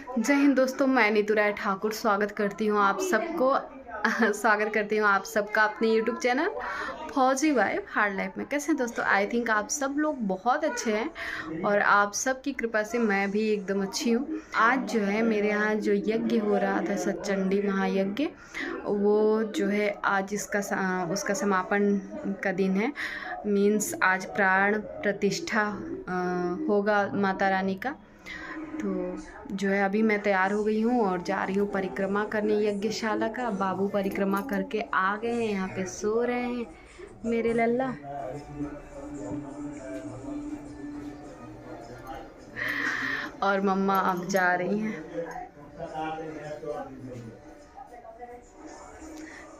जय हिंद दोस्तों, मैं नीतू राय ठाकुर स्वागत करती हूँ आप सबका अपने यूट्यूब चैनल फौजी वाइब हार्ड लाइफ में। कैसे हैं दोस्तों? आई थिंक आप सब लोग बहुत अच्छे हैं और आप सब की कृपा से मैं भी एकदम अच्छी हूँ। आज जो है मेरे यहाँ जो यज्ञ हो रहा था, सतचंडी महायज्ञ, वो जो है आज उसका समापन का दिन है। मीन्स आज प्राण प्रतिष्ठा होगा माता रानी का। तो जो है अभी मैं तैयार हो गई हूँ और जा रही हूँ परिक्रमा करने यज्ञशाला का। बाबू परिक्रमा करके आ गए हैं, यहाँ पे सो रहे हैं मेरे लल्ला। और मम्मा अब जा रही हैं।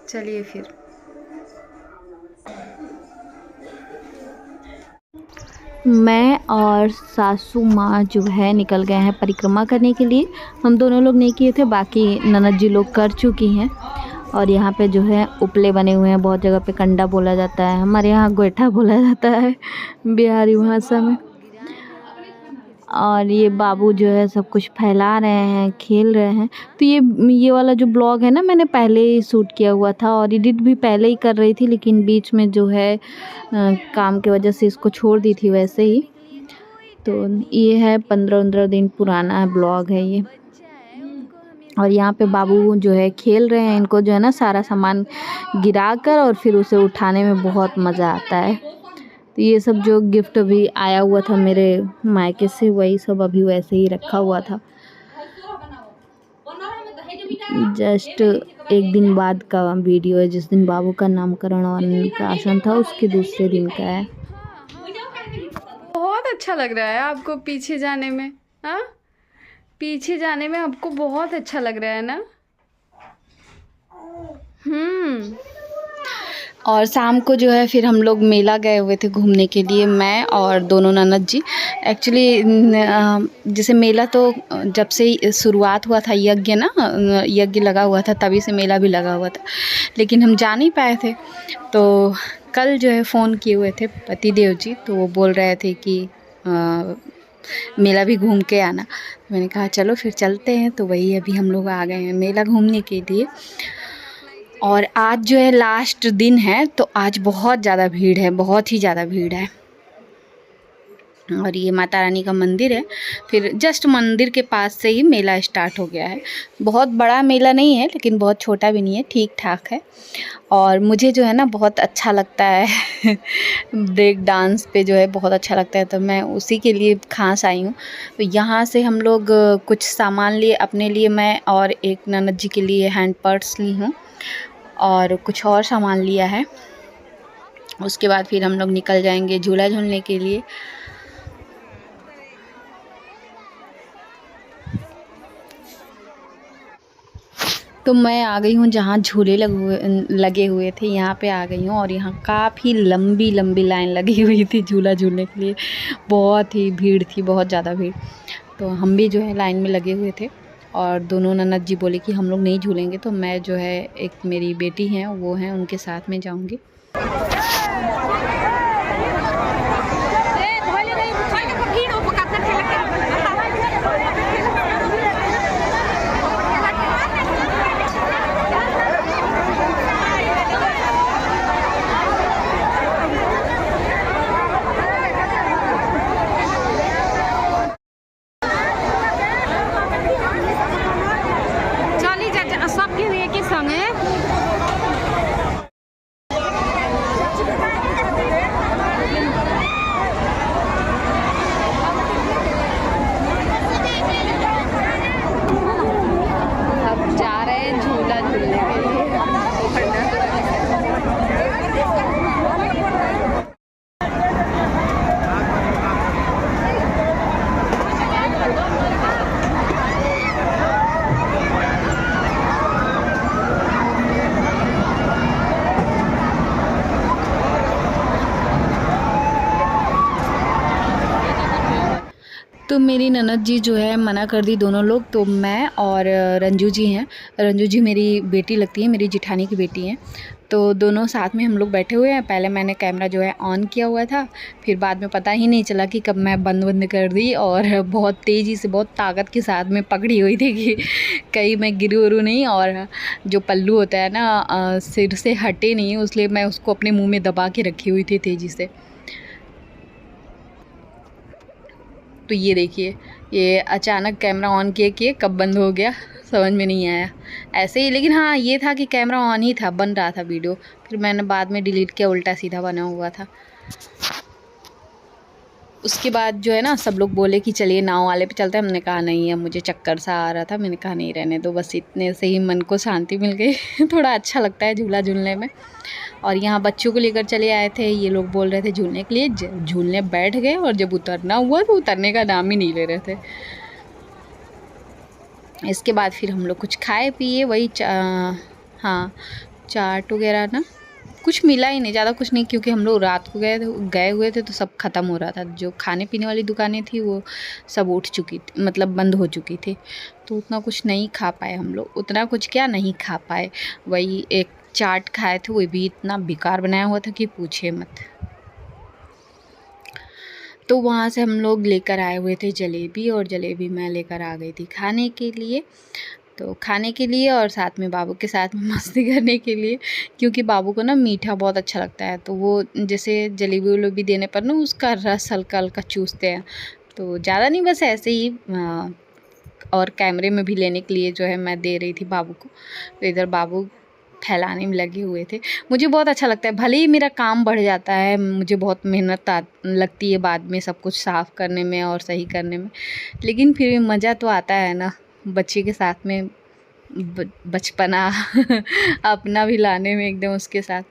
चलिए फिर। मैं और सासू माँ जो है निकल गए हैं परिक्रमा करने के लिए। हम दोनों लोग नहीं किए थे, बाकी ननद जी लोग कर चुकी हैं। और यहाँ पे जो है उपले बने हुए हैं, बहुत जगह पे कंडा बोला जाता है, हमारे यहाँ गोईठा बोला जाता है बिहारी भाषा में। और ये बाबू जो है सब कुछ फैला रहे हैं, खेल रहे हैं। तो ये वाला जो ब्लॉग है ना, मैंने पहले ही शूट किया हुआ था और एडिट भी पहले ही कर रही थी, लेकिन बीच में जो है काम की वजह से इसको छोड़ दी थी वैसे ही। तो ये है 15-15 दिन पुराना ब्लॉग है ये। और यहाँ पे बाबू जो है खेल रहे हैं। इनको जो है ना सारा सामान गिरा कर और फिर उसे उठाने में बहुत मज़ा आता है। तो ये सब जो गिफ्ट अभी आया हुआ था मेरे मायके से, वही सब अभी वैसे ही रखा हुआ था। जस्ट एक दिन बाद का वीडियो है, जिस दिन बाबू का नामकरण और अन्नप्राशन था उसके दूसरे दिन का है। बहुत अच्छा लग रहा है आपको पीछे जाने में? हाँ, पीछे जाने में आपको बहुत अच्छा लग रहा है ना? और शाम को जो है फिर हम लोग मेला गए हुए थे घूमने के लिए, मैं और दोनों ननद जी। एक्चुअली जैसे मेला तो जब से शुरुआत हुआ था यज्ञ ना, यज्ञ लगा हुआ था, तभी से मेला भी लगा हुआ था, लेकिन हम जा नहीं पाए थे। तो कल जो है फ़ोन किए हुए थे पतिदेव जी, तो वो बोल रहे थे कि मेला भी घूम के आना। मैंने कहा चलो फिर चलते हैं। तो वही अभी हम लोग आ गए हैं मेला घूमने के लिए। और आज जो है लास्ट दिन है, तो आज बहुत ज़्यादा भीड़ है, बहुत ही ज़्यादा भीड़ है। और ये माता रानी का मंदिर है, फिर जस्ट मंदिर के पास से ही मेला स्टार्ट हो गया है। बहुत बड़ा मेला नहीं है, लेकिन बहुत छोटा भी नहीं है, ठीक ठाक है। और मुझे जो है ना बहुत अच्छा लगता है ब्रेक डांस पे जो है बहुत अच्छा लगता है, तो मैं उसी के लिए खास आई हूँ। तो यहाँ से हम लोग कुछ सामान लिए अपने लिए, मैं और एक ननद जी के लिए हैंड पर्स ली हूँ और कुछ और सामान लिया है। उसके बाद फिर हम लोग निकल जाएंगे झूला झूलने के लिए। तो मैं आ गई हूँ जहाँ झूले लगे हुए थे, यहाँ पे आ गई हूँ। और यहाँ काफ़ी लंबी लंबी लाइन लगी हुई थी झूला झूलने के लिए। बहुत ही भीड़ थी, बहुत ज़्यादा भीड़। तो हम भी जो है लाइन में लगे हुए थे और दोनों ननद जी बोले कि हम लोग नहीं झूलेंगे। तो मैं जो है एक मेरी बेटी हैं वो हैं, उनके साथ में जाऊँगी। तो मेरी ननद जी जो है मना कर दी दोनों लोग, तो मैं और रंजू जी हैं। रंजू जी मेरी बेटी लगती है, मेरी जिठानी की बेटी हैं। तो दोनों साथ में हम लोग बैठे हुए हैं। पहले मैंने कैमरा जो है ऑन किया हुआ था, फिर बाद में पता ही नहीं चला कि कब मैं बंद कर दी, और बहुत तेज़ी से बहुत ताकत के साथ में पकड़ी हुई थी कि कहीं मैं गिरू उरू नहीं, और जो पल्लू होता है ना सिर से हटे नहीं, इसलिए मैं उसको अपने मुँह में दबा के रखी हुई थी तेज़ी से। तो ये देखिए, ये अचानक कैमरा ऑन किए कब बंद हो गया समझ में नहीं आया ऐसे ही। लेकिन हाँ ये था कि कैमरा ऑन ही था, बन रहा था वीडियो, फिर मैंने बाद में डिलीट किया, उल्टा सीधा बना हुआ था। उसके बाद जो है ना सब लोग बोले कि चलिए नाव वाले पे चलते हैं। हमने कहा नहीं, अब मुझे चक्कर सा आ रहा था, मैंने कहा नहीं रहने दो, बस इतने से ही मन को शांति मिल गई। थोड़ा अच्छा लगता है झूला झूलने में। और यहाँ बच्चों को लेकर चले आए थे, ये लोग बोल रहे थे झूलने के लिए, झूलने बैठ गए, और जब उतरना हुआ तो उतरने का नाम ही नहीं ले रहे थे। इसके बाद फिर हम लोग कुछ खाए पिए, वही हाँ चाट वगैरह ना, कुछ मिला ही नहीं, ज़्यादा कुछ नहीं, क्योंकि हम लोग रात को गए हुए थे तो सब ख़त्म हो रहा था। जो खाने पीने वाली दुकानें थी वो सब उठ चुकी थी, मतलब बंद हो चुकी थी, तो उतना कुछ नहीं खा पाए हम लोग। उतना कुछ क्या नहीं खा पाए, वही एक चाट खाए थे, वो भी इतना बेकार बनाया हुआ था कि पूछे मत। तो वहाँ से हम लोग लेकर आए हुए थे जलेबी, और जलेबी मैं लेकर आ गई थी खाने के लिए। तो खाने के लिए और साथ में बाबू के साथ में मस्ती करने के लिए, क्योंकि बाबू को ना मीठा बहुत अच्छा लगता है, तो वो जैसे जलेबी वलेबी देने पर ना उसका रस हल्का हल्का चूसते हैं। तो ज़्यादा नहीं, बस ऐसे ही और कैमरे में भी लेने के लिए जो है मैं दे रही थी बाबू को। तो इधर बाबू फैलाने में लगे हुए थे। मुझे बहुत अच्छा लगता है, भले ही मेरा काम बढ़ जाता है, मुझे बहुत मेहनत लगती है बाद में सब कुछ साफ़ करने में और सही करने में, लेकिन फिर भी मज़ा तो आता है ना बच्चे के साथ में, बचपना अपना भी लाने में एकदम उसके साथ।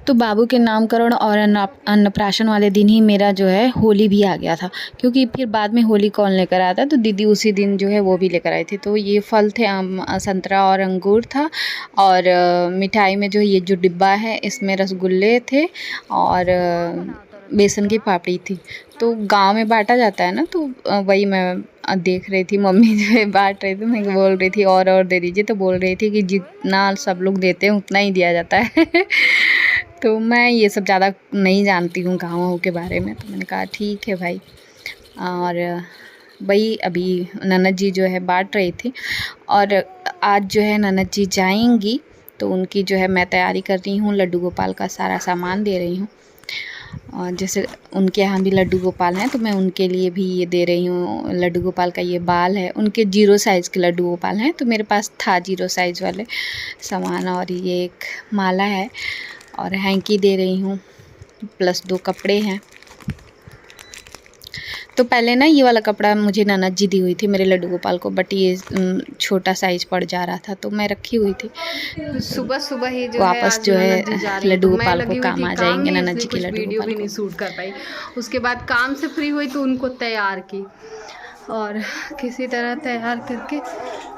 तो बाबू के नामकरण और अन्नप्राशन वाले दिन ही मेरा जो है होली भी आ गया था, क्योंकि फिर बाद में होली कौन लेकर आता, तो दीदी उसी दिन जो है वो भी लेकर आई थी। तो ये फल थे संतरा और अंगूर था, और मिठाई में जो ये जो डिब्बा है इसमें रसगुल्ले थे और बेसन की पापड़ी थी। तो गांव में बांटा जाता है ना, तो वही मैं देख रही थी, मम्मी जो है बांट रही थी, मैं बोल रही थी और दे दीजिए, तो बोल रही थी कि जितना सब लोग देते हैं उतना ही दिया जाता है। तो मैं ये सब ज़्यादा नहीं जानती हूँ गाँवों के बारे में, तो मैंने कहा ठीक है भाई। और वही अभी ननद जी जो है बांट रही थी, और आज जो है ननद जी जाएंगी, तो उनकी जो है मैं तैयारी कर रही हूँ, लड्डू गोपाल का सारा सामान दे रही हूँ। और जैसे उनके यहाँ भी लड्डू गोपाल हैं, तो मैं उनके लिए भी ये दे रही हूँ। लड्डू गोपाल का ये बाल है, उनके 0 साइज़ के लड्डू गोपाल हैं, तो मेरे पास था 0 साइज़ वाले सामान। और ये एक माला है, और हैंकी दे रही हूँ, प्लस 2 कपड़े हैं। तो पहले ना ये वाला कपड़ा मुझे ननद जी दी हुई थी मेरे लड्डू गोपाल को, बट ये छोटा साइज़ पड़ जा रहा था, तो मैं रखी हुई थी। सुबह सुबह ही जो वापस है जो है लड्डू गोपाल को काम आ जाएंगे ननद जी के लड्डू वीडियो गोपाल भी नहीं शूट कर पाई। उसके बाद काम से फ्री हुई तो उनको तैयार की, और किसी तरह तैयार करके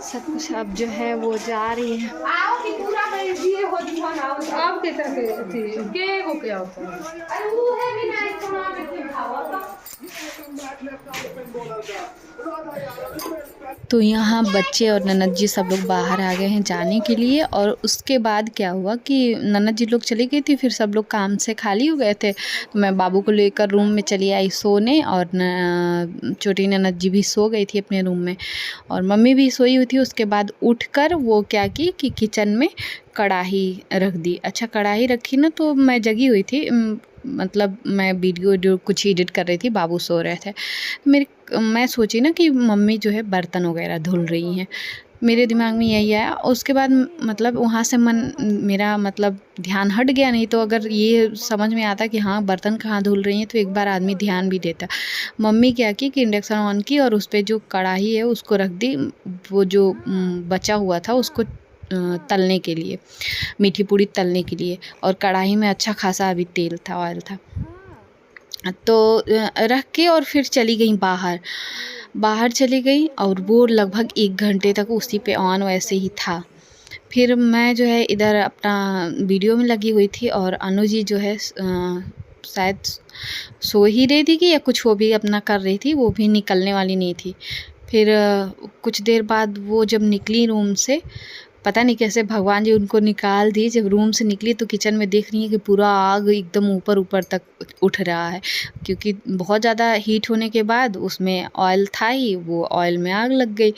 सब कुछ अब जो है वो जा रही है। आओ कि पूरा ये हो दीवाना आप के तरह के हो क्या होता है, अरे वो है भी ना इसको ना के खाओ। तो यहाँ बच्चे और ननद जी सब लोग बाहर आ गए हैं जाने के लिए। और उसके बाद क्या हुआ कि ननद जी लोग चली गई थी, फिर सब लोग काम से खाली हो गए थे, तो मैं बाबू को लेकर रूम में चली आई सोने, और छोटी ननद जी भी सो गई थी अपने रूम में, और मम्मी भी सोई हुई थी। उसके बाद उठकर वो क्या की कि किचन में कढ़ाई रख दी। अच्छा कढ़ाई रखी ना तो मैं जगी हुई थी, मतलब मैं वीडियो जो कुछ एडिट कर रही थी, बाबू सो रहे थे। मैं सोची ना कि मम्मी जो है बर्तन वगैरह धुल रही हैं, मेरे दिमाग में यही आया। उसके बाद मतलब वहाँ से मेरा मतलब ध्यान हट गया। नहीं तो अगर ये समझ में आता कि हाँ बर्तन कहाँ धुल रही हैं तो एक बार आदमी ध्यान भी देता। मम्मी क्या की कि इंडक्शन ऑन की और उस पर जो कढ़ाई है उसको रख दी, वो जो बचा हुआ था उसको तलने के लिए, मीठी पूड़ी तलने के लिए। और कढ़ाई में अच्छा खासा अभी तेल था, ऑयल था। तो रख के और फिर चली गई बाहर चली गई और वो लगभग 1 घंटे तक उसी पे ऑन वैसे ही था। फिर मैं जो है इधर अपना वीडियो में लगी हुई थी और अनु जी जो है शायद सो ही रही थी कि या कुछ वो भी अपना कर रही थी, वो भी निकलने वाली नहीं थी। फिर कुछ देर बाद वो जब निकली रूम से, पता नहीं कैसे भगवान जी उनको निकाल दिए। जब रूम से निकली तो किचन में देख रही है कि पूरा आग एकदम ऊपर तक उठ रहा है, क्योंकि बहुत ज़्यादा हीट होने के बाद उसमें ऑयल था ही, वो ऑयल में आग लग गई।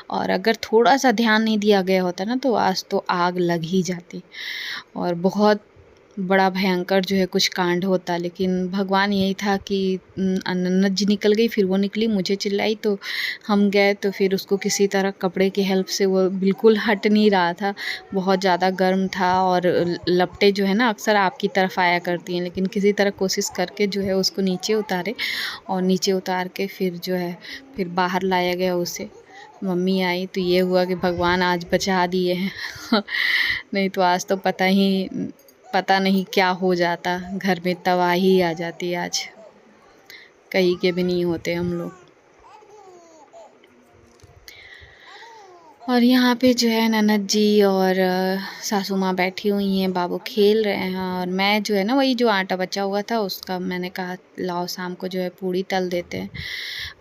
और अगर थोड़ा सा ध्यान नहीं दिया गया होता ना तो आज तो आग लग ही जाती और बहुत बड़ा भयंकर जो है कुछ कांड होता। लेकिन भगवान यही था कि नन्नत जी निकल गई, फिर वो निकली, मुझे चिल्लाई तो हम गए। तो फिर उसको किसी तरह कपड़े की हेल्प से, वो बिल्कुल हट नहीं रहा था, बहुत ज़्यादा गर्म था और लपटें जो है ना अक्सर आपकी तरफ आया करती हैं, लेकिन किसी तरह कोशिश करके जो है उसको नीचे उतारे और नीचे उतार के फिर जो है फिर बाहर लाया गया उसे। मम्मी आई तो ये हुआ कि भगवान आज बचा दिए हैं नहीं तो आज तो पता नहीं क्या हो जाता, घर में तबाही आ जाती आज, कहीं के भी नहीं होते हम लोग। और यहाँ पे जो है ननद जी और सासू माँ बैठी हुई हैं, बाबू खेल रहे हैं और मैं जो है ना वही जो आटा बचा हुआ था उसका मैंने कहा लाओ शाम को जो है पूड़ी तल देते हैं,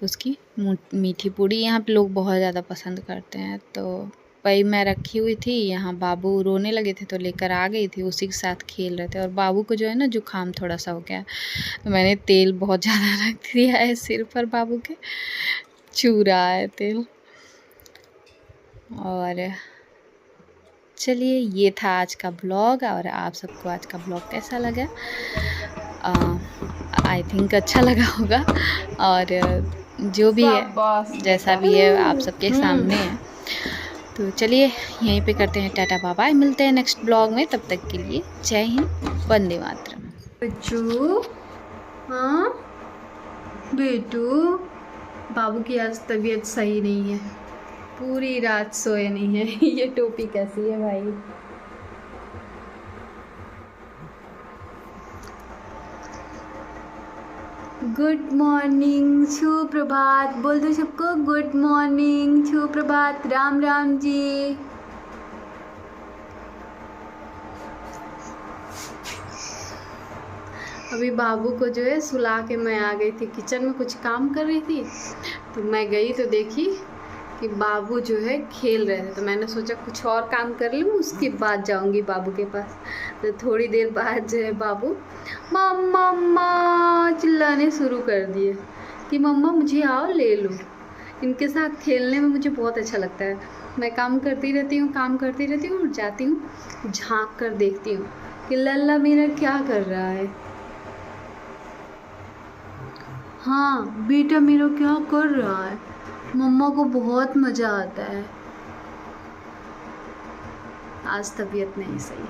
उसकी मीठी पूड़ी यहाँ पे लोग बहुत ज़्यादा पसंद करते हैं। तो वही मैं रखी हुई थी, यहाँ बाबू रोने लगे थे तो लेकर आ गई थी, उसी के साथ खेल रहे थे। और बाबू को जो है ना जुकाम थोड़ा सा हो गया, तो मैंने तेल बहुत ज़्यादा रख दिया है सिर पर, बाबू के चू रहा है तेल। और चलिए ये था आज का ब्लॉग, और आप सबको आज का ब्लॉग कैसा लगा? आई थिंक अच्छा लगा होगा, और जो भी है जैसा भी है आप सबके सामने है। तो चलिए यहीं पे करते हैं टाटा बाय बाय, मिलते हैं नेक्स्ट ब्लॉग में, तब तक के लिए जय हिंद, वंदे मातरम। बच्चू, हाँ बेटू, बाबू की आज तबीयत सही नहीं है, पूरी रात सोए नहीं है ये टोपी कैसी है भाई? गुड मॉर्निंग, सुप्रभात बोल दो सबको, गुड मॉर्निंग, सुप्रभात, राम राम जी। अभी बाबू को जो है सुला के मैं आ गई थी, किचन में कुछ काम कर रही थी तो मैं गई तो देखी कि बाबू जो है खेल रहे थे, तो मैंने सोचा कुछ और काम कर लूँ उसके बाद जाऊंगी बाबू के पास। तो थोड़ी देर बाद जो है बाबू मम्मा चिल्लाने शुरू कर दिए कि मम्मा मुझे आओ ले लो। इनके साथ खेलने में मुझे बहुत अच्छा लगता है। मैं काम करती रहती हूँ और जाती हूँ झाँक कर देखती हूँ कि लल्ला मेरा क्या कर रहा है। हाँ बेटा मेरा क्या कर रहा है, मम्मा को बहुत मज़ा आता है। आज तबीयत नहीं सही।